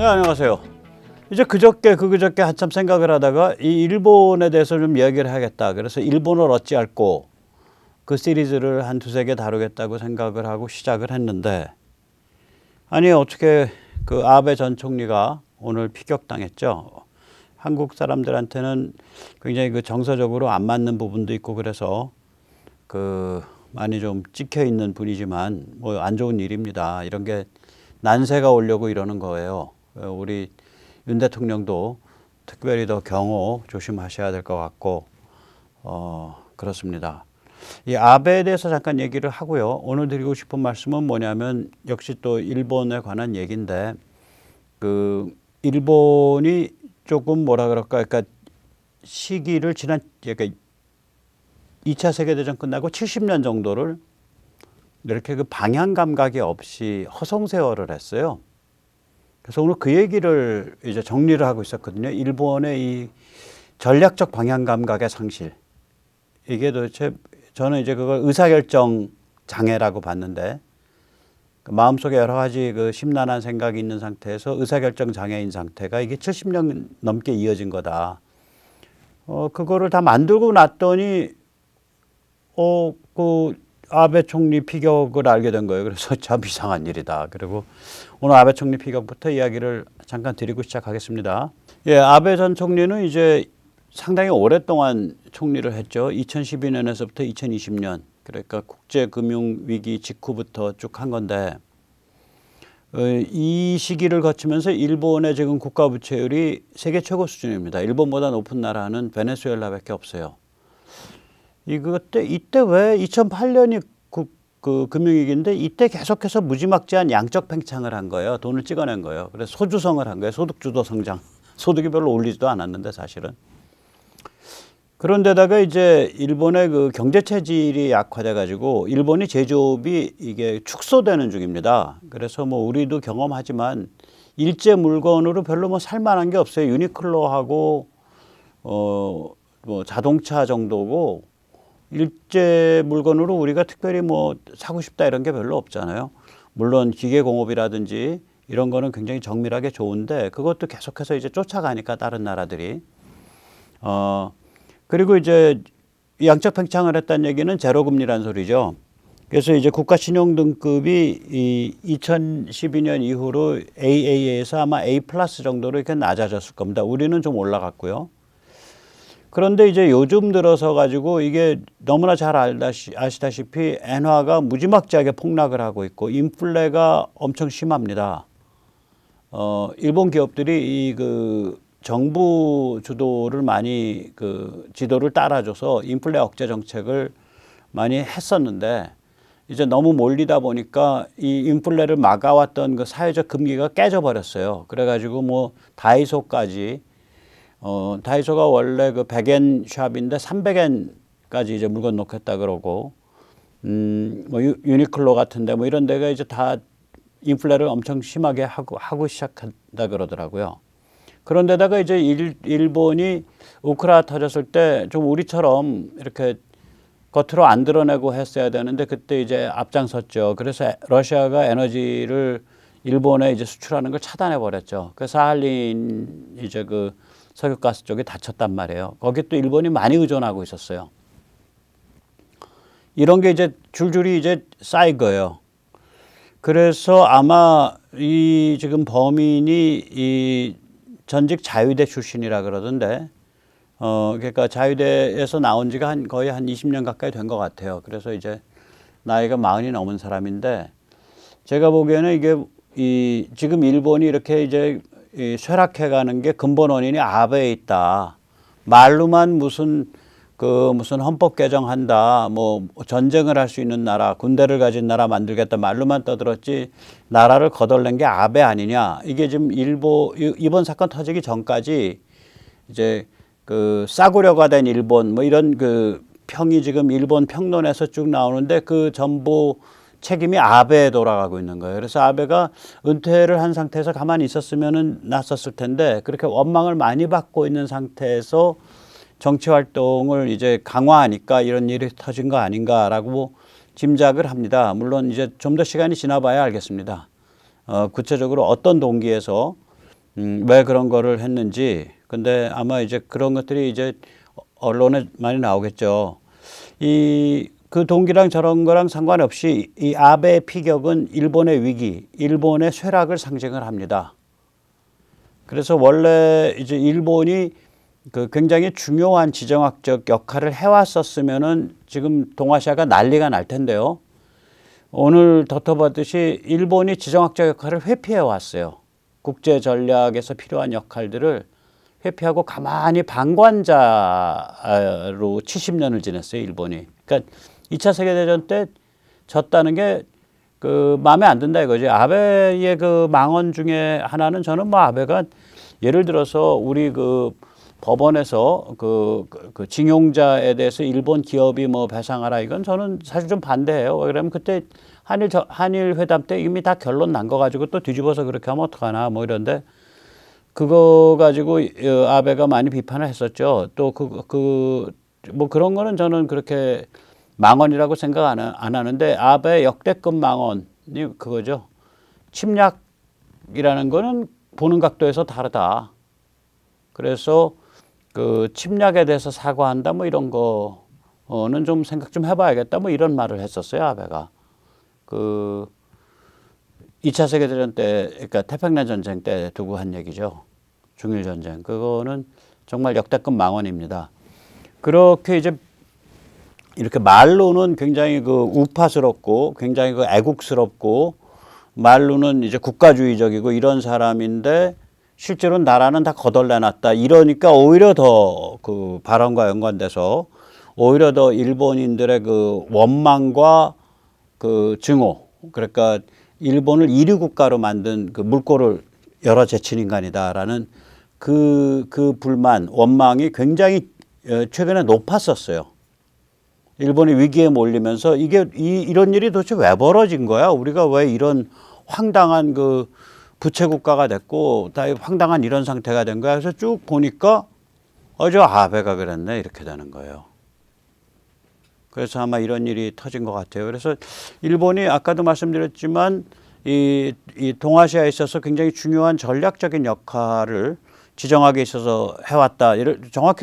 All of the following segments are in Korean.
네, 안녕하세요. 이제 그저께 한참 생각을 하다가 이 일본에 대해서 좀 이야기를 하겠다. 그래서 일본을 어찌할꼬 그 시리즈를 한 두세 개 다루겠다고 생각을 하고 시작을 했는데, 아니 어떻게 그 아베 전 총리가 오늘 피격당했죠. 한국 사람들한테는 굉장히 그 정서적으로 안 맞는 부분도 있고 그래서 그 많이 좀 찍혀 있는 분이지만 뭐 안 좋은 일입니다. 이런 게 난세가 오려고 이러는 거예요. 우리 윤 대통령도 특별히 더 경호 조심하셔야 될 것 같고 그렇습니다. 이 아베에 대해서 잠깐 얘기를 하고요. 오늘 드리고 싶은 말씀은 뭐냐면 역시 또 일본에 관한 얘기인데, 그 일본이 조금 뭐라 그럴까, 그러니까 시기를 그러니까 2차 세계대전 끝나고 70년 정도를 이렇게 그 방향 감각이 없이 허송세월을 했어요. 그래서 오늘 그 얘기를 이제 정리를 하고 있었거든요. 일본의 이 전략적 방향 감각의 상실. 이게 도대체 저는 이제 그걸 의사결정 장애라고 봤는데, 마음속에 여러 가지 그 심란한 생각이 있는 상태에서 의사결정 장애인 상태가 이게 70년 넘게 이어진 거다. 그거를 다 만들고 났더니 그 아베 총리 피격을 알게 된 거예요. 그래서 참 이상한 일이다. 그리고 오늘 아베 총리 피격부터 이야기를 잠깐 드리고 시작하겠습니다. 예, 아베 전 총리는 이제 상당히 오랫동안 총리를 했죠. 2012년에서부터 2020년. 그러니까 국제금융위기 직후부터 쭉 한 건데, 이 시기를 거치면서 일본의 지금 국가부채율이 세계 최고 수준입니다. 일본보다 높은 나라는 베네수엘라밖에 없어요. 이때 왜 2008년이 그 금융위기인데 이때 계속해서 무지막지한 양적 팽창을 한 거예요. 돈을 찍어낸 거예요. 그래서 소주성을 한 거예요. 소득주도 성장. 소득이 별로 올리지도 않았는데 사실은. 그런데다가 이제 일본의 그 경제 체질이 약화돼 가지고 일본이 제조업이 이게 축소되는 중입니다. 그래서 뭐 우리도 경험하지만 일제 물건으로 별로 뭐 살만한 게 없어요. 유니클로하고 뭐 자동차 정도고, 일제 물건으로 우리가 특별히 뭐 사고 싶다 이런 게 별로 없잖아요. 물론 기계공업이라든지 이런 거는 굉장히 정밀하게 좋은데 그것도 계속해서 이제 쫓아가니까 다른 나라들이. 그리고 이제 양적 팽창을 했다는 얘기는 제로금리라는 소리죠. 그래서 이제 국가신용등급이 이 2012년 이후로 AA에서 아마 A 플러스 정도로 이렇게 낮아졌을 겁니다. 우리는 좀 올라갔고요. 그런데 이제 요즘 들어서 가지고 이게 너무나 잘 아시다시피 엔화가 무지막지하게 폭락을 하고 있고 인플레가 엄청 심합니다. 일본 기업들이 이 그 정부 주도를 많이 그 지도를 따라줘서 인플레 억제 정책을 많이 했었는데, 이제 너무 몰리다 보니까 이 인플레를 막아왔던 그 사회적 금기가 깨져버렸어요. 그래가지고 뭐 다이소까지 다이소가 원래 그 100엔 샵인데 300엔까지 이제 물건 놓겠다 그러고, 뭐 유니클로 같은데 뭐 이런 데가 이제 다 인플레를 엄청 심하게 하고 시작한다 그러더라고요. 그런데다가 이제 일본이 우크라 터졌을 때 좀 우리처럼 이렇게 겉으로 안 드러내고 했어야 되는데 그때 이제 앞장섰죠. 그래서 러시아가 에너지를 일본에 이제 수출하는 걸 차단해 버렸죠. 그래서 사할린 이제 그 석유가스 쪽이 닫혔단 말이에요. 거기 또 일본이 많이 의존하고 있었어요. 이런 게 이제 줄줄이 이제 쌓인 거예요. 그래서 아마 이 지금 범인이 이 전직 자유대 출신이라 그러던데, 그러니까 자유대에서 나온 지가 거의 한 20년 가까이 된 것 같아요. 그래서 이제 나이가 40이 넘은 사람인데, 제가 보기에는 이게 지금 일본이 이렇게 이제 쇠락해 가는 게 근본 원인이 아베에 있다. 말로만 무슨 헌법 개정한다, 뭐 전쟁을 할 수 있는 나라, 군대를 가진 나라 만들겠다 말로만 떠들었지 나라를 거덜낸 게 아베 아니냐. 이게 지금 이번 사건 터지기 전까지 이제 그 싸구려가 된 일본 뭐 이런 그 평이 지금 일본 평론에서 쭉 나오는데 그 전부 책임이 아베에 돌아가고 있는 거예요. 그래서 아베가 은퇴를 한 상태에서 가만히 있었으면은 낫었을 텐데, 그렇게 원망을 많이 받고 있는 상태에서 정치 활동을 이제 강화하니까 이런 일이 터진 거 아닌가라고 짐작을 합니다. 물론 이제 좀 더 시간이 지나봐야 알겠습니다. 구체적으로 어떤 동기에서 왜 그런 거를 했는지. 근데 아마 이제 그런 것들이 이제 언론에 많이 나오겠죠. 그 동기랑 저런 거랑 상관없이 이 아베의 피격은 일본의 위기, 일본의 쇠락을 상징을 합니다. 그래서 원래 이제 일본이 그 굉장히 중요한 지정학적 역할을 해왔었으면은 지금 동아시아가 난리가 날 텐데요. 오늘 덧터봤듯이 일본이 지정학적 역할을 회피해 왔어요. 국제 전략에서 필요한 역할들을 회피하고 가만히 방관자로 70년을 지냈어요, 일본이. 그러니까 2차 세계대전 때 졌다는 게 그 마음에 안 든다 이거지. 아베의 그 망언 중에 하나는 저는 뭐 아베가 예를 들어서 우리 그 법원에서 그 징용자에 대해서 일본 기업이 뭐 배상하라 이건 저는 사실 좀 반대해요. 왜냐면 그때 한일 회담 때 이미 다 결론 난 거 가지고 또 뒤집어서 그렇게 하면 어떡하나 뭐 이런데 그거 가지고 아베가 많이 비판을 했었죠. 또 뭐 그런 거는 저는 그렇게 망언이라고 생각 안 하는데 아베 역대급 망언이 그거죠. 침략이라는 거는 보는 각도에서 다르다. 그래서 그 침략에 대해서 사과한다 뭐 이런 거는 좀 생각 좀 해봐야겠다 뭐 이런 말을 했었어요 아베가. 그 2차 세계대전 때 그러니까 태평양 전쟁 때 두고 한 얘기죠. 중일 전쟁. 그거는 정말 역대급 망언입니다. 그렇게 이제 이렇게 말로는 굉장히 그 우파스럽고 굉장히 그 애국스럽고 말로는 이제 국가주의적이고 이런 사람인데 실제로는 나라는 다 거덜내놨다. 이러니까 오히려 더 그 발언과 연관돼서 오히려 더 일본인들의 그 원망과 그 증오. 그러니까 일본을 이류 국가로 만든 그 물꼬를 열어 제친 인간이다라는 그 불만, 원망이 굉장히 최근에 높았었어요. 일본이 위기에 몰리면서 이런 일이 도대체 왜 벌어진 거야? 우리가 왜 이런 황당한 그 부채 국가가 됐고 다 황당한 이런 상태가 된 거야. 그래서 쭉 보니까 저 아베가 그랬네 이렇게 되는 거예요. 그래서 아마 이런 일이 터진 것 같아요. 그래서 일본이 아까도 말씀드렸지만 이 동아시아에 있어서 굉장히 중요한 전략적인 역할을 지정학에 있어서 해왔다.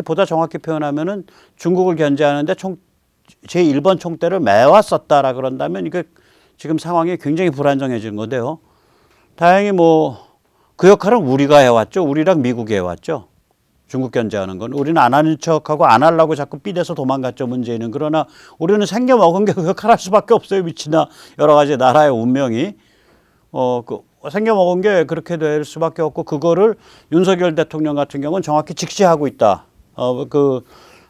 보다 정확히 표현하면은 중국을 견제하는데 제1번 총대를 메왔었다라 그런다면 이게 지금 상황이 굉장히 불안정해지는 건데요. 다행히 뭐 그 역할은 우리가 해왔죠. 우리랑 미국이 해왔죠. 중국 견제하는 건. 우리는 안 하는 척하고 안 하려고 자꾸 삐대서 도망갔죠. 문제는. 그러나 우리는 생겨먹은 게 그 역할 할 수밖에 없어요. 미치나 여러 가지 나라의 운명이. 생겨먹은 게 그렇게 될 수밖에 없고 그거를 윤석열 대통령 같은 경우는 정확히 직시하고 있다. 그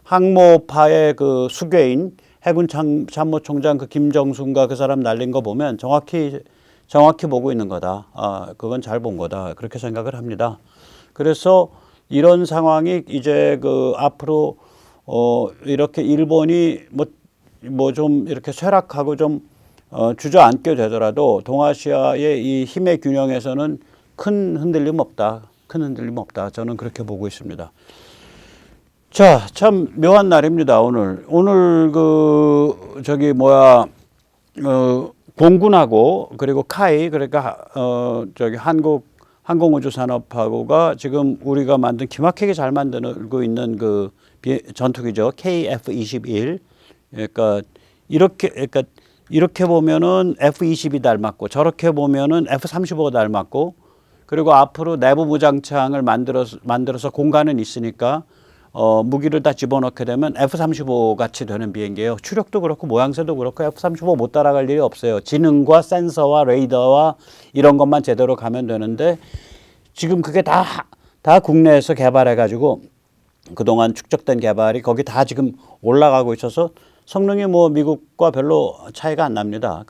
항모파의 그 수괴인 해군 참모총장 그 김정순과 그 사람 날린 거 보면 정확히 보고 있는 거다. 그건 잘 본 거다. 그렇게 생각을 합니다. 그래서 이런 상황이 이제 그 앞으로 이렇게 일본이 뭐 좀 이렇게 쇠락하고 좀 주저앉게 되더라도 동아시아의 이 힘의 균형에서는 큰 흔들림 없다. 큰 흔들림 없다. 저는 그렇게 보고 있습니다. 자, 참 묘한 날입니다. 오늘 공군하고 그리고 카이 그러니까 한국 항공우주산업하고가 지금 우리가 만든 기막히게 잘 만들고 있는 그 전투기죠. KF-21. 그러니까 이렇게 보면은 F-22 닮았고 저렇게 보면은 F-35 닮았고 그리고 앞으로 내부 무장창을 만들어서 공간은 있으니까 무기를 다 집어넣게 되면 F-35 같이 되는 비행기예요. 추력도 그렇고 모양새도 그렇고 F-35 못 따라갈 일이 없어요. 지능과 센서와 레이더와 이런 것만 제대로 가면 되는데 지금 그게 다 국내에서 개발해가지고 그동안 축적된 개발이 거기 다 지금 올라가고 있어서 성능이 뭐 미국과 별로 차이가 안 납니다.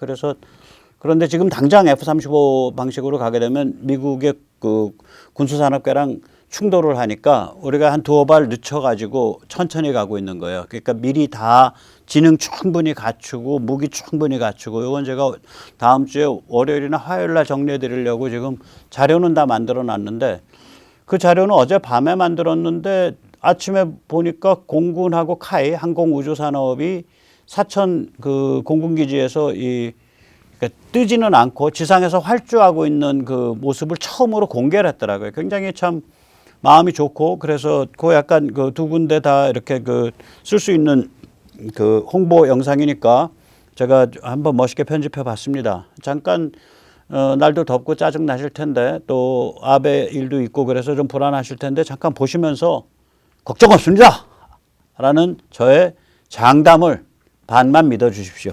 그런데 지금 당장 F-35 방식으로 가게 되면 미국의 그 군수산업계랑 충돌을 하니까 우리가 한 두어 발 늦춰가지고 천천히 가고 있는 거예요. 그러니까 미리 다 지능 충분히 갖추고 무기 충분히 갖추고 이건 제가 다음 주에 월요일이나 화요일 날 정리해 드리려고 지금 자료는 다 만들어 놨는데 그 자료는 어제 밤에 만들었는데 아침에 보니까 공군하고 카이 항공우주산업이 사천 그 공군기지에서 그러니까 뜨지는 않고 지상에서 활주하고 있는 그 모습을 처음으로 공개를 했더라고요. 굉장히 참 마음이 좋고 그래서 그 약간 그 두 군데 다 이렇게 그 쓸 수 있는 그 홍보 영상이니까 제가 한번 멋있게 편집해 봤습니다. 잠깐 날도 덥고 짜증 나실 텐데 또 아베 일도 있고 그래서 좀 불안하실 텐데 잠깐 보시면서 걱정 없습니다 라는 저의 장담을 반만 믿어 주십시오.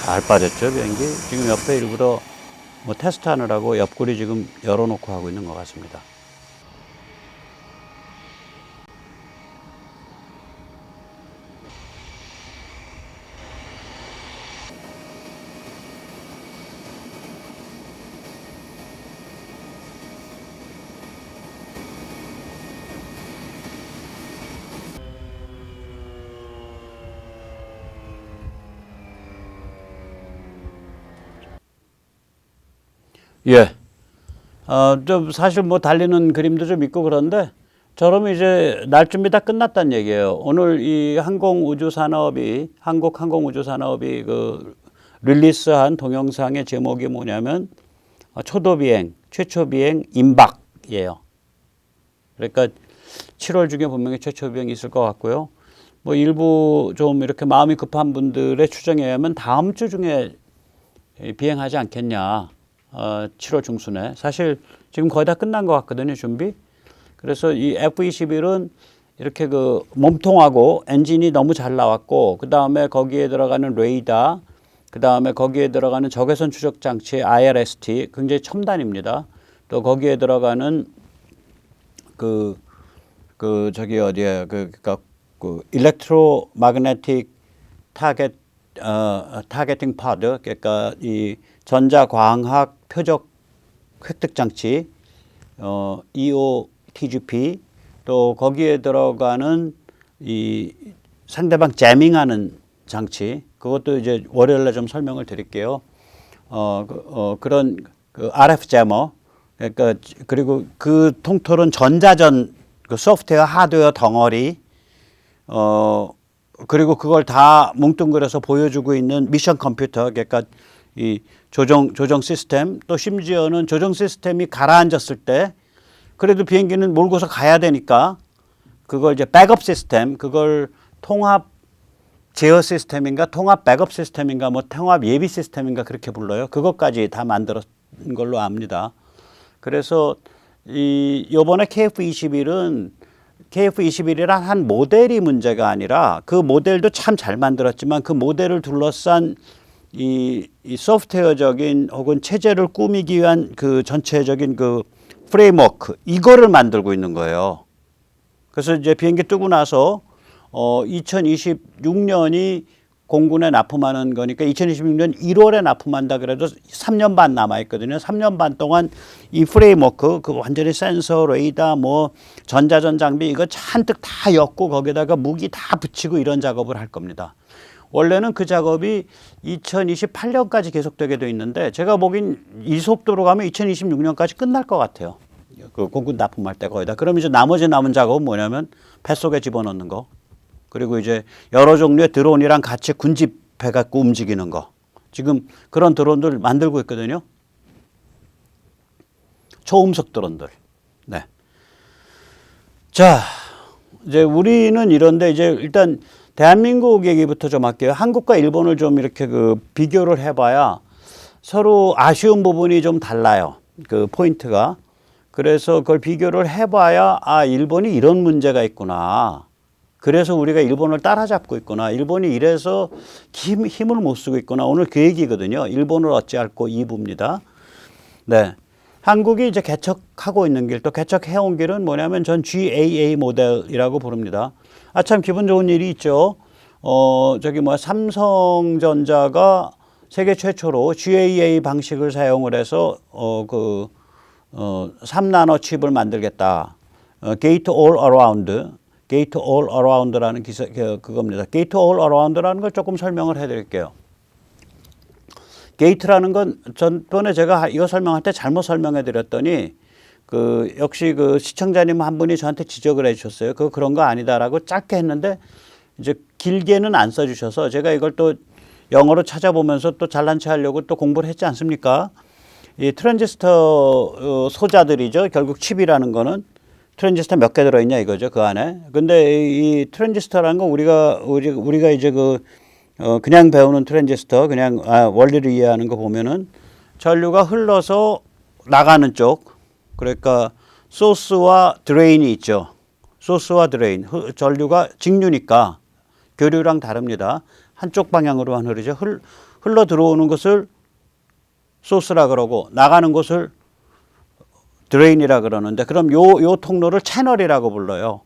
잘 빠졌죠, 비행기. 지금 옆에 일부러 뭐 테스트 하느라고 옆구리 지금 열어놓고 하고 있는 것 같습니다. 예. 좀 사실 뭐 달리는 그림도 좀 있고 그런데 저러면 이제 날 준비 다 끝났다는 얘기예요. 오늘 이 한국 항공우주산업이 그 릴리스한 동영상의 제목이 뭐냐면 초도 비행, 최초 비행 임박이에요. 그러니까 7월 중에 분명히 최초 비행이 있을 것 같고요. 뭐 일부 좀 이렇게 마음이 급한 분들의 추정에 의하면 다음 주 중에 비행하지 않겠냐. 7월 중순에. 사실 지금 거의 다 끝난 것 같거든요, 준비. 그래서 이 F-21은 이렇게 그 몸통하고 엔진이 너무 잘 나왔고, 그 다음에 거기에 들어가는 레이더, 그 다음에 거기에 들어가는 적외선 추적 장치 IRST 굉장히 첨단입니다. 또 거기에 들어가는 저기 어디에 그러니까 그 일렉트로 마그네틱 타겟팅 파드, 그러니까 이 전자광학 표적 획득 장치, EOTGP, 또 거기에 들어가는 이 상대방 재밍하는 장치, 그것도 이제 월요일에 좀 설명을 드릴게요. 그런 그 RF 제머, 그러니까 그리고 그 통틀은 전자전 그 소프트웨어 하드웨어 덩어리, 그리고 그걸 다 뭉뚱그려서 보여주고 있는 미션 컴퓨터, 그러니까 이 조정 시스템, 또 심지어는 조정 시스템이 가라앉았을 때 그래도 비행기는 몰고서 가야 되니까 그걸 이제 백업 시스템, 그걸 통합 제어 시스템인가 통합 백업 시스템인가 뭐 통합 예비 시스템인가 그렇게 불러요. 그것까지 다 만들었는 걸로 압니다. 그래서 이번에 KF-21이란 한 모델이 문제가 아니라 그 모델도 참 잘 만들었지만 그 모델을 둘러싼 이 소프트웨어적인 혹은 체제를 꾸미기 위한 그 전체적인 그 프레임워크, 이거를 만들고 있는 거예요. 그래서 이제 비행기 뜨고 나서 2026년이 공군에 납품하는 거니까 2026년 1월에 납품한다 그래도 3년 반 남아 있거든요. 3년 반 동안 이 프레임워크, 그 완전히 센서, 레이더, 뭐 전자전 장비 이거 잔뜩 다 엮고 거기다가 무기 다 붙이고 이런 작업을 할 겁니다. 원래는 그 작업이 2028년까지 계속되게 돼 있는데 제가 보긴 이 속도로 가면 2026년까지 끝날 것 같아요. 그 공군 납품할 때 거의 다. 그럼 이제 나머지 남은 작업은 뭐냐면 뱃속에 집어넣는 거. 그리고 이제 여러 종류의 드론이랑 같이 군집해 갖고 움직이는 거. 지금 그런 드론들 만들고 있거든요. 초음속 드론들. 네. 자, 이제 우리는 이런데 이제 일단 대한민국 얘기부터 좀 할게요. 한국과 일본을 좀 이렇게 그 비교를 해봐야 서로 아쉬운 부분이 좀 달라요. 그 포인트가. 그래서 그걸 비교를 해봐야 일본이 이런 문제가 있구나. 그래서 우리가 일본을 따라잡고 있구나. 일본이 이래서 힘을 못 쓰고 있구나. 오늘 그 얘기거든요. 일본을 어찌할꼬 2부입니다. 네. 한국이 이제 개척하고 있는 길, 또 개척해온 길은 뭐냐면 전 GAA 모델이라고 부릅니다. 참 기분 좋은 일이 있죠. 삼성전자가 세계 최초로 GAA 방식을 사용을 해서 3나노 칩을 만들겠다. 게이트 올 어라운드. 게이트 올 어라운드라는 그겁니다. 게이트 올 어라운드라는 걸 조금 설명을 해드릴게요. 게이트라는 건 전번에 제가 이거 설명할 때 잘못 설명해 드렸더니 역시 시청자님 한 분이 저한테 지적을 해 주셨어요. 그런 거 아니다라고 짧게 했는데 이제 길게는 안 써 주셔서 제가 이걸 또 영어로 찾아보면서 또 잘난 체 하려고 또 공부를 했지 않습니까? 이 트랜지스터 소자들이죠. 결국 칩이라는 거는 트랜지스터 몇 개 들어있냐 이거죠. 그 안에. 근데 이 트랜지스터라는 건 우리가 이제 그냥 배우는 트랜지스터, 그냥 원리를 이해하는 거 보면은 전류가 흘러서 나가는 쪽, 그러니까 소스와 드레인이 있죠. 소스와 드레인, 전류가 직류니까 교류랑 다릅니다. 한쪽 방향으로만 흐르죠. 흘러 들어오는 것을 소스라 그러고 나가는 것을 드레인이라 그러는데, 그럼 요 통로를 채널이라고 불러요.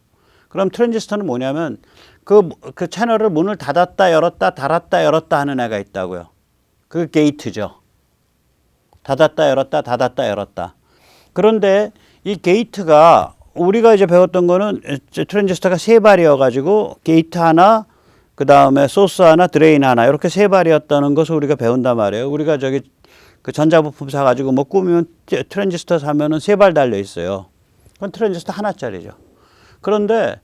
그럼 트랜지스터는 뭐냐면 그 채널을 문을 닫았다 열었다 닫았다 열었다 하는 애가 있다고요. 그 게이트죠. 닫았다 열었다 닫았다 열었다. 그런데 이 게이트가 우리가 이제 배웠던 거는 트랜지스터가 세 발이어 가지고 게이트 하나, 그 다음에 소스 하나, 드레인 하나, 이렇게 세 발이었다는 것을 우리가 배운단 말이에요. 우리가 그 전자부품 사가지고 뭐 꾸미면 트랜지스터 사면은 세 발 달려 있어요. 그건 트랜지스터 하나짜리죠. 그런데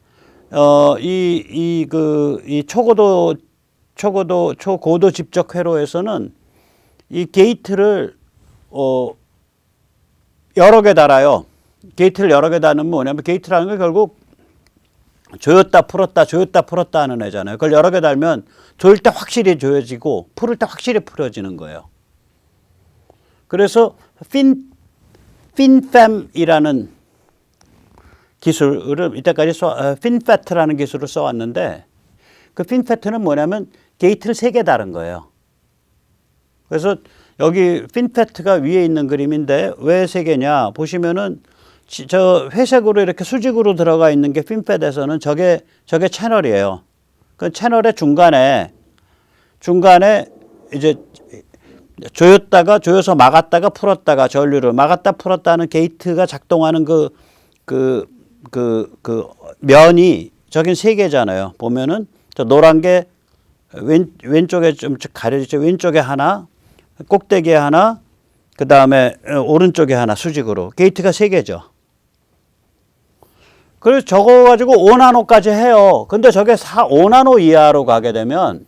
이 초고도 집적 회로에서는 이 게이트를 여러 개 달아요. 게이트를 여러 개 달으면 뭐냐면, 게이트라는 게 결국 조였다 풀었다 하는 애잖아요. 그걸 여러 개 달면 조일 때 확실히 조여지고 풀을 때 확실히 풀어지는 거예요. 그래서 핀팸이라는 기술을 이때까지 핀패트라는 기술을 써왔는데, 그 핀패트는 뭐냐면 게이트를 세 개 다른 거예요. 그래서 여기 핀패트가 위에 있는 그림인데 왜 세 개냐 보시면은 저 회색으로 이렇게 수직으로 들어가 있는 게 핀패트에서는 저게 채널이에요. 그 채널의 중간에 이제 조여서 막았다가 풀었다가 전류를 막았다 풀었다 하는 게이트가 작동하는 그 면이 저긴 세 개잖아요. 보면은 저 노란 게 왼쪽에 좀 가려지죠. 왼쪽에 하나, 꼭대기에 하나, 그 다음에 오른쪽에 하나 수직으로. 게이트가 세 개죠. 그래서 저거 가지고 5나노까지 해요. 근데 저게 5나노 이하로 가게 되면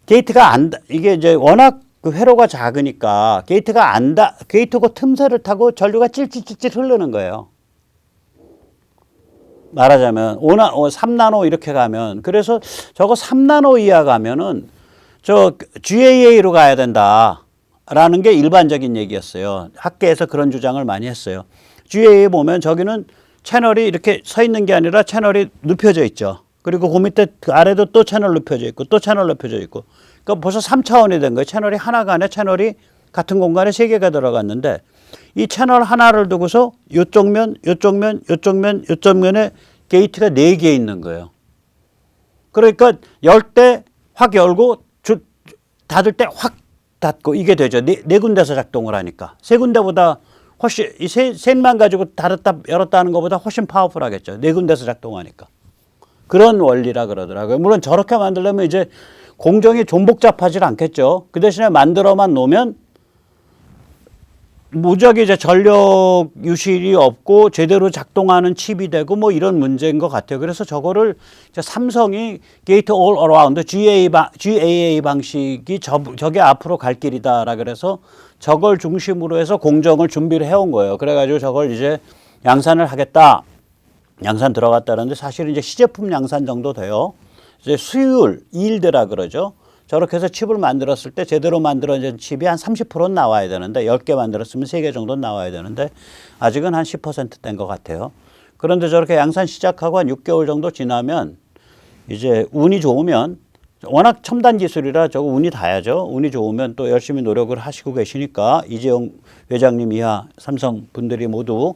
게이트가 이게 이제 워낙 그 회로가 작으니까 게이트고 틈새를 타고 전류가 찔찔찔찔 흐르는 거예요. 말하자면 3나노 이렇게 가면, 그래서 저거 3나노 이하 가면은 저 GAA로 가야 된다라는 게 일반적인 얘기였어요. 학계에서 그런 주장을 많이 했어요. GAA 보면 저기는 채널이 이렇게 서 있는 게 아니라 채널이 눕혀져 있죠. 그리고 그 밑에 그 아래도 또 채널 눕혀져 있고 또 채널 눕혀져 있고, 그러니까 벌써 3차원이 된 거예요. 채널이 하나가 아니라 채널이 같은 공간에 세 개가 들어갔는데, 이 채널 하나를 두고서 요쪽 면에 게이트가 4개 있는 거예요. 그러니까 열 때 확 열고 닫을 때 확 닫고 이게 되죠. 네 군데서 작동을 하니까. 세 군데보다 훨씬, 이 셋만 가지고 닫았다 열었다 하는 것보다 훨씬 파워풀하겠죠. 네 군데서 작동하니까. 그런 원리라 그러더라고요. 물론 저렇게 만들려면 이제 공정이 좀 복잡하지 않겠죠. 그 대신에 만들어만 놓으면 무지하게 이제 전력 유실이 없고 제대로 작동하는 칩이 되고 뭐 이런 문제인 것 같아요. 그래서 저거를 이제 삼성이 게이트 올 어라운드 GAA 방식이 저게 앞으로 갈 길이다라 그래서 저걸 중심으로 해서 공정을 준비를 해온 거예요. 그래가지고 저걸 이제 양산을 하겠다. 양산 들어갔다는데 사실은 이제 시제품 양산 정도 돼요. 이제 수율, 일드라 그러죠. 저렇게 해서 칩을 만들었을 때 제대로 만들어진 칩이 한 30%는 나와야 되는데, 10개 만들었으면 3개 정도는 나와야 되는데 아직은 한 10%된 것 같아요. 그런데 저렇게 양산 시작하고 한 6개월 정도 지나면 이제 운이 좋으면, 워낙 첨단 기술이라 저거 운이 닿아야죠. 운이 좋으면 또 열심히 노력을 하시고 계시니까 이재용 회장님 이하 삼성 분들이 모두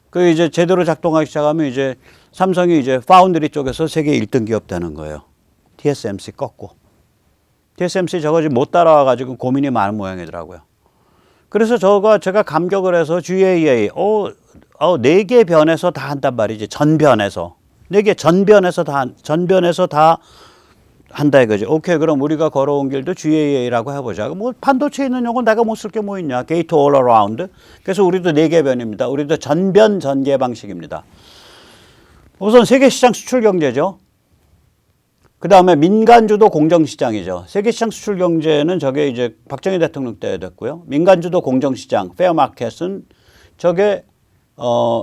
그 이제 제대로 작동하기 시작하면 이제 삼성이 이제 파운드리 쪽에서 세계 1등 기업 되는 거예요. TSMC 꺾고. TSMC 저거 지금 못 따라와가지고 고민이 많은 모양이더라고요. 그래서 제가 감격을 해서 GAA, 4개 변에서 다 한단 말이지. 전 변에서. 네 개 전변에서 다 한다 이거지. 오케이, 그럼 우리가 걸어온 길도 GAA라고 해보자. 뭐 반도체에 있는 용어 내가 못 쓸 게 뭐 있냐. 게이트 올 어라운드. 그래서 우리도 네 개 변입니다. 우리도 전변 전개 방식입니다. 우선 세계시장 수출 경제죠. 그 다음에 민간주도 공정시장이죠. 세계시장 수출 경제는 저게 이제 박정희 대통령 때 됐고요. 민간주도 공정시장, 페어마켓은 저게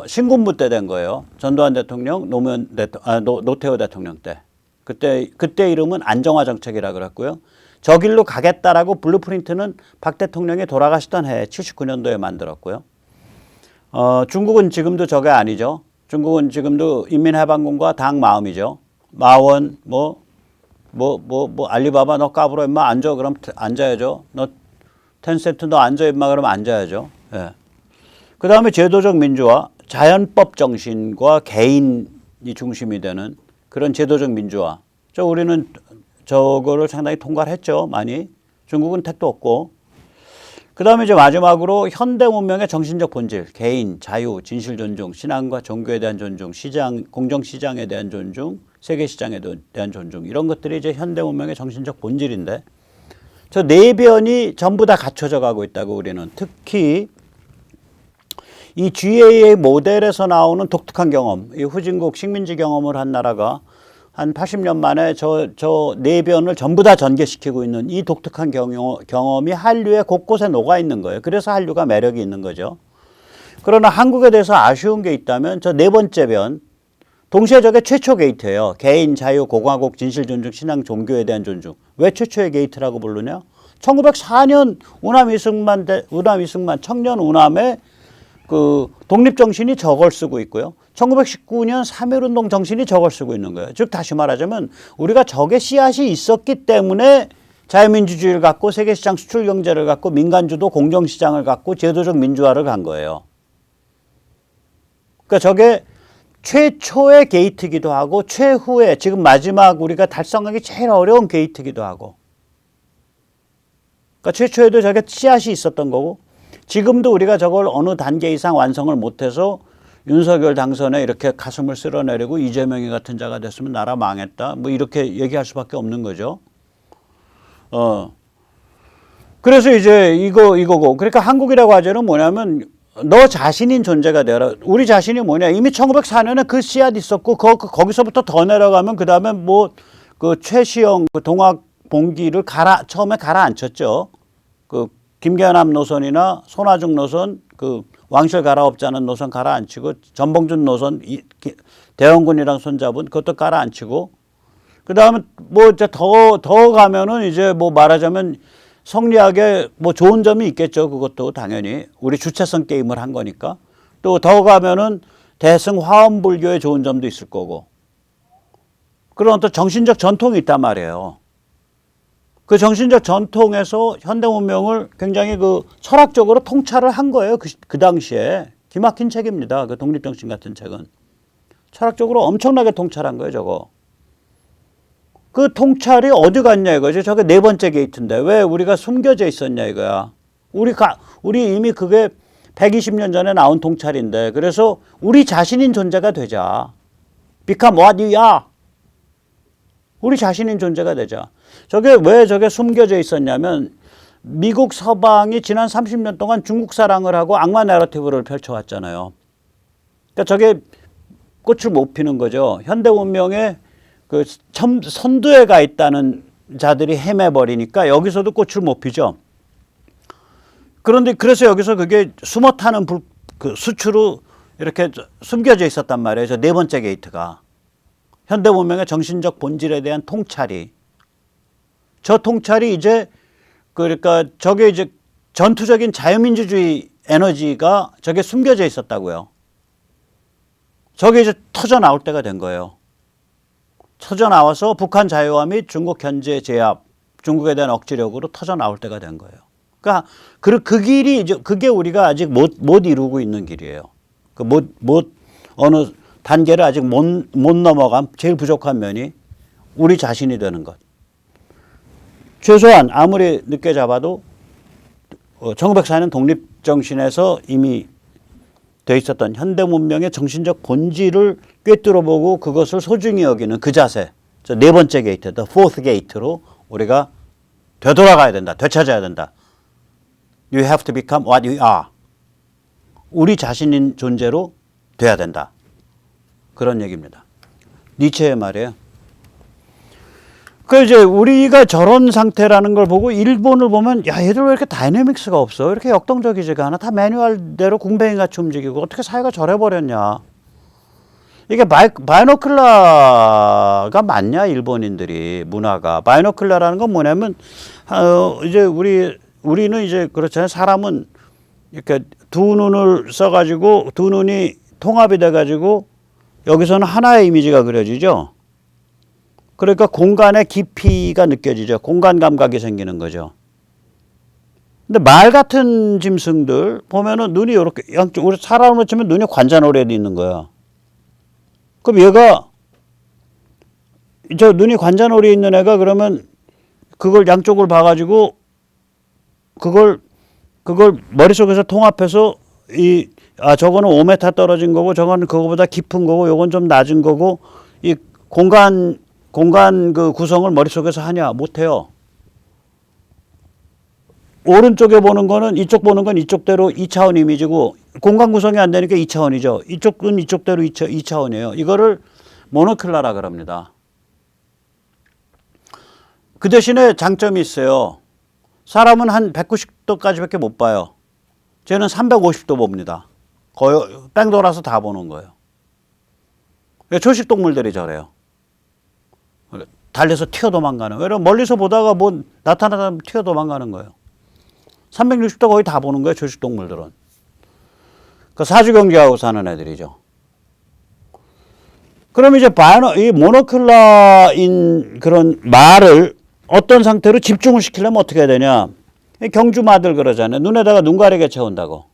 신군부 때 된 거예요. 전두환 대통령, 노태우 대통령 때. 그때 이름은 안정화 정책이라 그랬고요. 저 길로 가겠다라고 블루프린트는 박 대통령이 돌아가시던 해 79년도에 만들었고요. 중국은 지금도 저게 아니죠. 중국은 지금도 인민해방군과 당 마음이죠. 마원 알리바바 너 까불어 임마 앉아 그럼 앉아야죠. 너 텐센트 너 앉아 임마 그러면 앉아야죠. 예. 그 다음에 제도적 민주화, 자연법 정신과 개인이 중심이 되는 그런 제도적 민주화. 우리는 저거를 상당히 통과를 했죠. 많이. 중국은 택도 없고. 그 다음에 이제 마지막으로 현대 문명의 정신적 본질, 개인, 자유, 진실 존중, 신앙과 종교에 대한 존중, 시장, 공정시장에 대한 존중, 세계시장에 대한 존중. 이런 것들이 이제 현대 문명의 정신적 본질인데 저 네 변이 전부 다 갖춰져 가고 있다고 우리는. 특히 이 GAA 모델에서 나오는 독특한 경험, 이 후진국 식민지 경험을 한 나라가 한 80년 만에 저 네 변을 전부 다 전개시키고 있는 이 독특한 경험이 한류에 곳곳에 녹아 있는 거예요. 그래서 한류가 매력이 있는 거죠. 그러나 한국에 대해서 아쉬운 게 있다면 저 네 번째 변, 동시에 저게 최초 게이트예요. 개인, 자유, 공화국, 진실 존중, 신앙, 종교에 대한 존중. 왜 최초의 게이트라고 부르냐? 1904년 운암 이승만 청년 운암에 그 독립정신이 저걸 쓰고 있고요. 1919년 3.1운동 정신이 저걸 쓰고 있는 거예요. 즉 다시 말하자면 우리가 적의 씨앗이 있었기 때문에 자유민주주의를 갖고 세계시장 수출경제를 갖고 민간주도 공정시장을 갖고 제도적 민주화를 간 거예요. 그러니까 저게 최초의 게이트기도 하고 최후의 지금 마지막 우리가 달성하기 제일 어려운 게이트기도 하고 그러니까 최초에도 저게 씨앗이 있었던 거고 지금도 우리가 저걸 어느 단계 이상 완성을 못해서 윤석열 당선에 이렇게 가슴을 쓸어내리고 이재명이 같은 자가 됐으면 나라 망했다. 뭐 이렇게 얘기할 수밖에 없는 거죠. 그래서 이제 이거고. 그러니까 한국이라고 하자는 뭐냐면 너 자신인 존재가 되라. 우리 자신이 뭐냐. 이미 1904년에 그 씨앗 있었고 거기서부터 더 내려가면 그 다음에 뭐 그 최시영 그 동학봉기를 처음에 가라앉혔죠. 그 김계남 노선이나 손아중 노선 그 왕실 가라앉자는 노선 가라앉히고 전봉준 노선 대원군이랑 손잡은 그것도 가라앉히고 그 다음에 뭐 이제 더 가면은 이제 뭐 말하자면 성리학에 뭐 좋은 점이 있겠죠. 그것도 당연히 우리 주체성 게임을 한 거니까 또 더 가면은 대승 화엄불교에 좋은 점도 있을 거고 그런 또 정신적 전통이 있단 말이에요. 그 정신적 전통에서 현대 문명을 굉장히 그 철학적으로 통찰을 한 거예요. 그 당시에. 기막힌 책입니다. 그 독립정신 같은 책은. 철학적으로 엄청나게 통찰한 거예요, 저거. 그 통찰이 어디 갔냐 이거죠. 저게 네 번째 게이트인데 왜 우리가 숨겨져 있었냐 이거야. 우리 이미 그게 120년 전에 나온 통찰인데 그래서 우리 자신인 존재가 되자. Become what you are. 우리 자신인 존재가 되자. 왜 저게 숨겨져 있었냐면 미국 서방이 지난 30년 동안 중국 사랑을 하고 악마 내러티브를 펼쳐왔잖아요. 그러니까 저게 꽃을 못 피는 거죠. 현대 문명의 그 선두에 가 있다는 자들이 헤매버리니까 여기서도 꽃을 못 피죠. 그런데 그래서 여기서 그게 숨어 타는 그 수추로 이렇게 숨겨져 있었단 말이에요. 저 네 번째 게이트가. 현대 문명의 정신적 본질에 대한 통찰이. 저 통찰이 이제 그러니까 저게 이제 전투적인 자유민주주의 에너지가 저게 숨겨져 있었다고요. 저게 이제 터져 나올 때가 된 거예요. 터져 나와서 북한 자유화 및 중국 견제 제압, 중국에 대한 억지력으로 터져 나올 때가 된 거예요. 그러니까 그 길이 이제 그게 우리가 아직 못 이루고 있는 길이에요. 어느 단계를 아직 못 넘어간 제일 부족한 면이 우리 자신이 되는 것. 최소한 아무리 늦게 잡아도 1904년 독립정신에서 이미 돼 있었던 현대 문명의 정신적 본질을 꿰뚫어보고 그것을 소중히 여기는 그 자세. 네 번째 게이트, the fourth gate로 우리가 되돌아가야 된다. 되찾아야 된다. You have to become what you are. 우리 자신인 존재로 돼야 된다. 그런 얘기입니다. 니체의 말이에요. 그 이제 우리가 저런 상태라는 걸 보고 일본을 보면 야 얘들 왜 이렇게 다이내믹스가 없어? 왜 이렇게 역동적이지가 않아? 다 매뉴얼대로 궁뱅이같이 움직이고 어떻게 사회가 저래버렸냐? 이게 바이노클라가 맞냐 일본인들이 문화가 바이노클라라는 건 뭐냐면 이제 우리는 이제 그렇잖아요. 사람은 이렇게 두 눈을 써가지고 두 눈이 통합이 돼가지고 여기서는 하나의 이미지가 그려지죠. 그러니까 공간의 깊이가 느껴지죠. 공간 감각이 생기는 거죠. 근데 말 같은 짐승들 보면은 눈이 이렇게 양쪽 우리 사람으로 치면 눈이 관자놀이에 있는 거야. 그럼 얘가 저 눈이 관자놀이에 있는 애가 그러면 그걸 양쪽을 봐가지고 그걸 머릿속에서 통합해서 저거는 5m 떨어진 거고 저거는 그거보다 깊은 거고 요건 좀 낮은 거고 이 공간 그 구성을 머릿속에서 하냐? 못해요. 오른쪽에 보는 거는 이쪽 보는 건 이쪽대로 2차원 이미지고 공간 구성이 안 되니까 2차원이죠. 이쪽은 이쪽대로 2차원이에요. 이거를 모노큘라라 그럽니다. 그 대신에 장점이 있어요. 사람은 한 190도까지밖에 못 봐요. 쟤는 350도 봅니다. 거의 뺑 돌아서 다 보는 거예요. 초식 동물들이 저래요. 달려서 튀어 도망가는. 왜냐면 멀리서 보다가 뭐 나타나면 튀어 도망가는 거예요. 360도 거의 다 보는 거예요. 초식 동물들은. 그 사주경계하고 사는 애들이죠. 그럼 이제 이 모노큘라인 그런 말을 어떤 상태로 집중을 시키려면 어떻게 해야 되냐. 경주마들 그러잖아요. 눈에다가 눈 가리개 채운다고.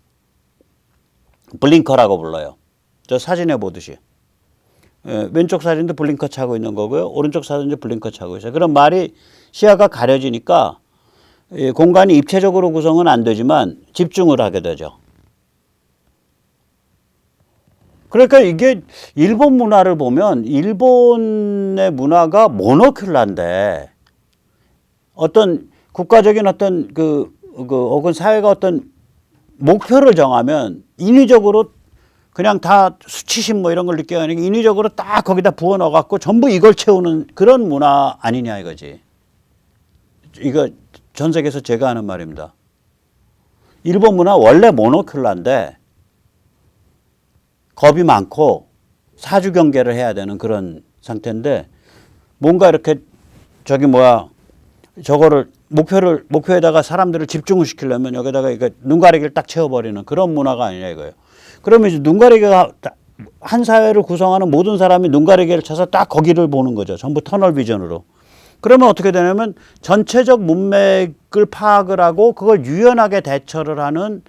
블링커라고 불러요. 저 사진에 보듯이. 왼쪽 사진도 블링커 차고 있는 거고요. 오른쪽 사진도 블링커 차고 있어요. 그런 말이 시야가 가려지니까 공간이 입체적으로 구성은 안 되지만 집중을 하게 되죠. 그러니까 이게 일본 문화를 보면 일본의 문화가 모노큘라인데 어떤 국가적인 어떤 혹은 사회가 어떤 목표를 정하면 인위적으로 그냥 다 수치심 뭐 이런 걸 느껴야 하니까 인위적으로 딱 거기다 부어 넣어갖고 전부 이걸 채우는 그런 문화 아니냐 이거지. 이거 전 세계에서 제가 하는 말입니다. 일본 문화 원래 모노큘라인데 겁이 많고 사주경계를 해야 되는 그런 상태인데 뭔가 이렇게 저거를 목표에다가 사람들을 집중을 시키려면 여기다가 눈 가리기를 딱 채워버리는 그런 문화가 아니냐 이거예요. 그러면 이제 눈 가리개가 한 사회를 구성하는 모든 사람이 눈 가리개를 쳐서 딱 거기를 보는 거죠. 전부 터널 비전으로. 그러면 어떻게 되냐면 전체적 문맥을 파악을 하고 그걸 유연하게 대처를 하는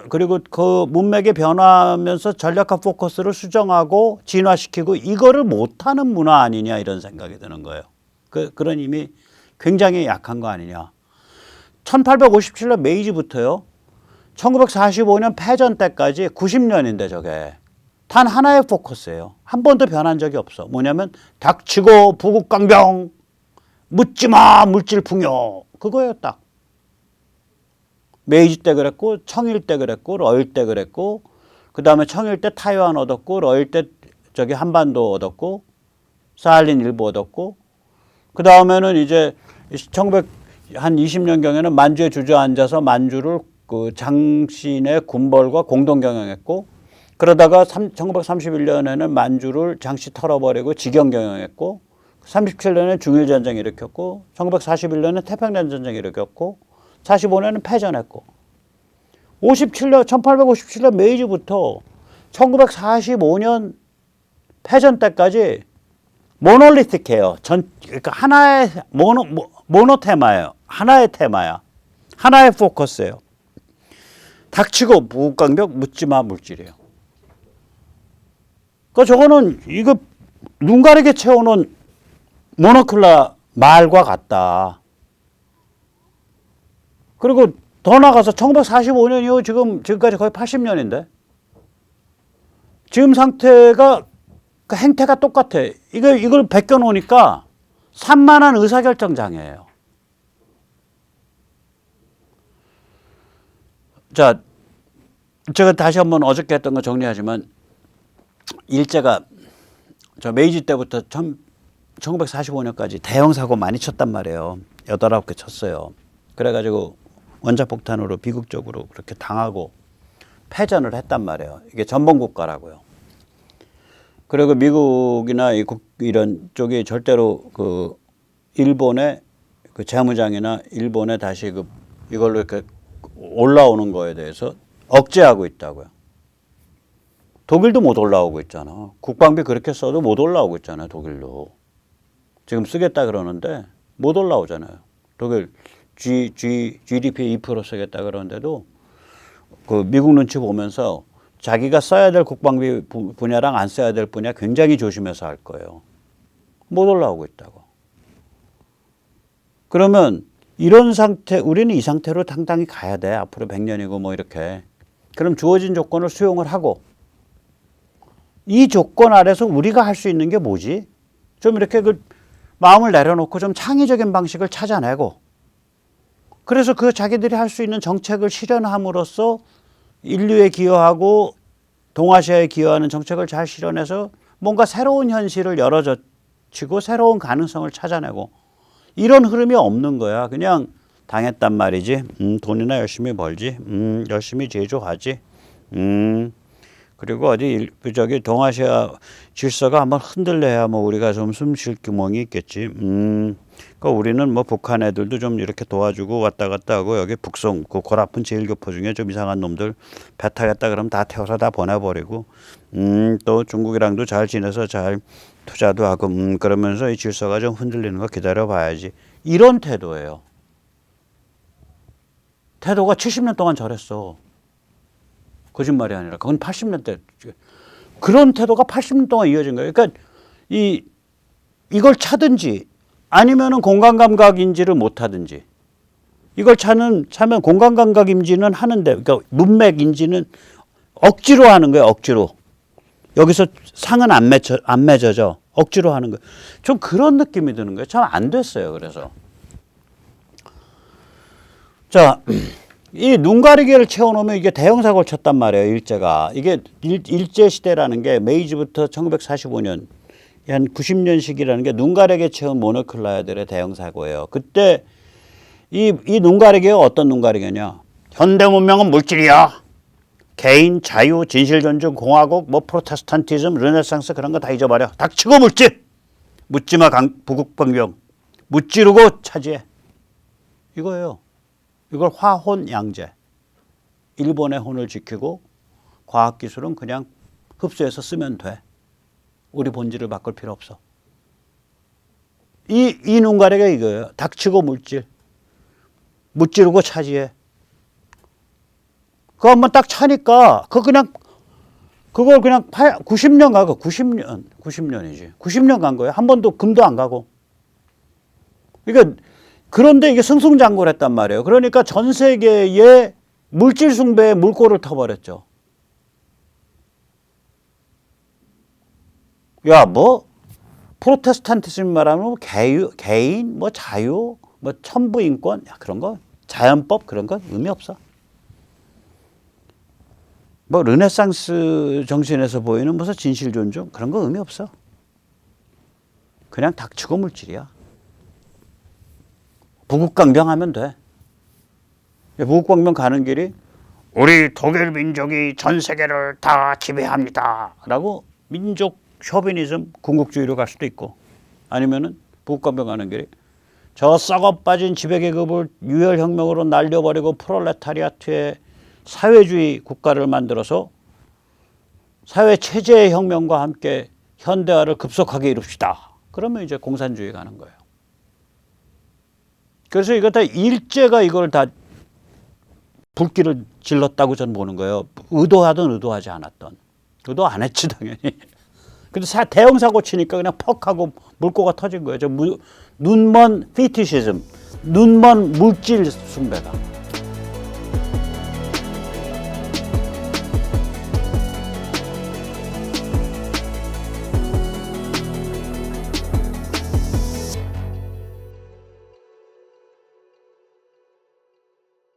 그리고 그 문맥에 변화하면서 전략화 포커스를 수정하고 진화시키고 이거를 못하는 문화 아니냐 이런 생각이 드는 거예요. 그런 힘이 굉장히 약한 거 아니냐. 1857년 메이지부터요. 1945년 패전 때까지 90년인데 저게 단 하나의 포커스예요. 한 번도 변한 적이 없어. 뭐냐면 닥치고 부국강병 묻지마 물질풍요 그거예요 딱. 메이지 때 그랬고 청일 때 그랬고 러일 때 그랬고 그 다음에 청일 때 타이완 얻었고 러일 때 한반도 얻었고 사할린 일부 얻었고 그 다음에는 이제 1920년경에는 만주에 주저앉아서 만주를 그 장신의 군벌과 공동 경영했고 그러다가 1931년에는 만주를 장씨 털어버리고 직영 경영했고 37년에 중일전쟁 일으켰고 1941년에 태평양 전쟁 일으켰고 45년은 패전했고 1857년 메이지부터 1945년 패전 때까지 모놀리틱해요. 그러니까 하나의 모노 테마예요. 하나의 테마야. 하나의 포커스예요. 닥치고 무강벽 묻지마 물질이에요. 그러니까 저거는 이거 눈 가리게 채우는 모노큘라 말과 같다. 그리고 더 나가서 1945년 이후 지금까지 거의 80년인데 지금 상태가 그 행태가 똑같아. 이걸 베껴 놓으니까 산만한 의사결정 장애예요. 자, 제가 다시 한번 어저께 했던 거 정리하지만 일제가 저 메이지 때부터 1945년까지 대형 사고 많이 쳤단 말이에요. 8, 9개 쳤어요. 그래가지고 원자폭탄으로 비극적으로 그렇게 당하고 패전을 했단 말이에요. 이게 전범국가라고요. 그리고 미국이나 이런 쪽이 절대로 그 일본의 그 재무장이나 일본의 다시 이걸로 이렇게 올라오는 거에 대해서 억제하고 있다고요. 독일도 못 올라오고 있잖아. 국방비 그렇게 써도 못 올라오고 있잖아요. 독일도. 지금 쓰겠다 그러는데 못 올라오잖아요. 독일 GDP 2% 쓰겠다 그러는데도 그 미국 눈치 보면서 자기가 써야 될 국방비 분야랑 안 써야 될 분야 굉장히 조심해서 할 거예요. 못 올라오고 있다고. 그러면 이런 상태, 우리는 이 상태로 당당히 가야 돼. 앞으로 100년이고 뭐 이렇게. 그럼 주어진 조건을 수용을 하고 이 조건 아래서 우리가 할 수 있는 게 뭐지? 좀 이렇게 그 마음을 내려놓고 좀 창의적인 방식을 찾아내고 그래서 그 자기들이 할 수 있는 정책을 실현함으로써 인류에 기여하고 동아시아에 기여하는 정책을 잘 실현해서 뭔가 새로운 현실을 열어젖히고 새로운 가능성을 찾아내고 이런 흐름이 없는 거야. 그냥 당했단 말이지. 돈이나 열심히 벌지. 열심히 제조하지. 그리고 저기 동아시아 질서가 한번 흔들려야 뭐 우리가 좀 숨 쉴 구멍이 있겠지. 그러니까 우리는 뭐 북한 애들도 좀 이렇게 도와주고 왔다 갔다 하고 여기 북송 그 골아픈 제1교포 중에 좀 이상한 놈들 배 타겠다 그러면 다 태워서 다 보내버리고 또 중국이랑도 잘 지내서 잘 투자도 하고 그러면서 이 질서가 좀 흔들리는 거 기다려봐야지. 이런 태도예요. 태도가 70년 동안 저랬어. 거짓말이 아니라 그건 80년대 그런 태도가 80년 동안 이어진 거예요. 그러니까 이걸 차든지 아니면은 공간감각인지를 못 하든지 이걸 차면 공간감각인지는 하는데 그러니까 문맥인지는 억지로 하는 거예요. 억지로 여기서 상은 안 맺어져 억지로 하는 거예요. 좀 그런 느낌이 드는 거예요. 참 안 됐어요. 그래서 자. 이 눈 가리개를 채워놓으면 이게 대형 사고를 쳤단 말이에요. 일제가. 이게 일제 시대라는 게 메이지부터 1945년 한 90년씩이라는 게 눈 가리개 채운 모노클라이들의 대형 사고예요. 그때 이 눈 가리개가 어떤 눈 가리개냐. 현대 문명은 물질이야. 개인, 자유, 진실 존중, 공화국, 뭐 프로테스탄티즘, 르네상스 그런 거 다 잊어버려. 닥치고 물질. 묻지마 부국방병. 무찌르고 차지해. 이거예요. 이걸 화혼양제. 일본의 혼을 지키고 과학기술은 그냥 흡수해서 쓰면 돼. 우리 본질을 바꿀 필요 없어. 이 눈가리가 이거예요. 닥치고 물질. 무찌르고 차지해. 그거 한번 딱 차니까 그걸 그냥 90년 가고 90년이지. 90년 간 거예요. 한 번도 금도 안 가고. 그러니까 그런데 이게 승승장구를 했단 말이에요. 그러니까 전 세계에 물질 숭배에 물꼬를 터버렸죠. 야, 뭐 프로테스탄티즘 말하면 뭐 개인, 뭐 자유, 뭐 천부인권, 야, 그런 거 자연법 그런 건 의미 없어. 뭐 르네상스 정신에서 보이는 무슨 진실 존중 그런 거 의미 없어. 그냥 닥치고 물질이야. 부국강병 하면 돼. 부국강병 가는 길이 우리 독일 민족이 전 세계를 다 지배합니다. 라고 민족 쇼비니즘 군국주의로 갈 수도 있고 아니면은 부국강병 가는 길이 저 썩어 빠진 지배계급을 유혈혁명으로 날려버리고 프롤레타리아트의 사회주의 국가를 만들어서 사회체제의 혁명과 함께 현대화를 급속하게 이룹시다. 그러면 이제 공산주의 가는 거예요. 그래서 이거 다 일제가 이걸 다 불길을 질렀다고 저는 보는 거예요. 의도하든 의도하지 않았던. 의도 안 했지 당연히. 근데 대형 사고 치니까 그냥 퍽 하고 물꼬가 터진 거예요. 눈먼 피티시즘, 눈먼 물질 숭배가.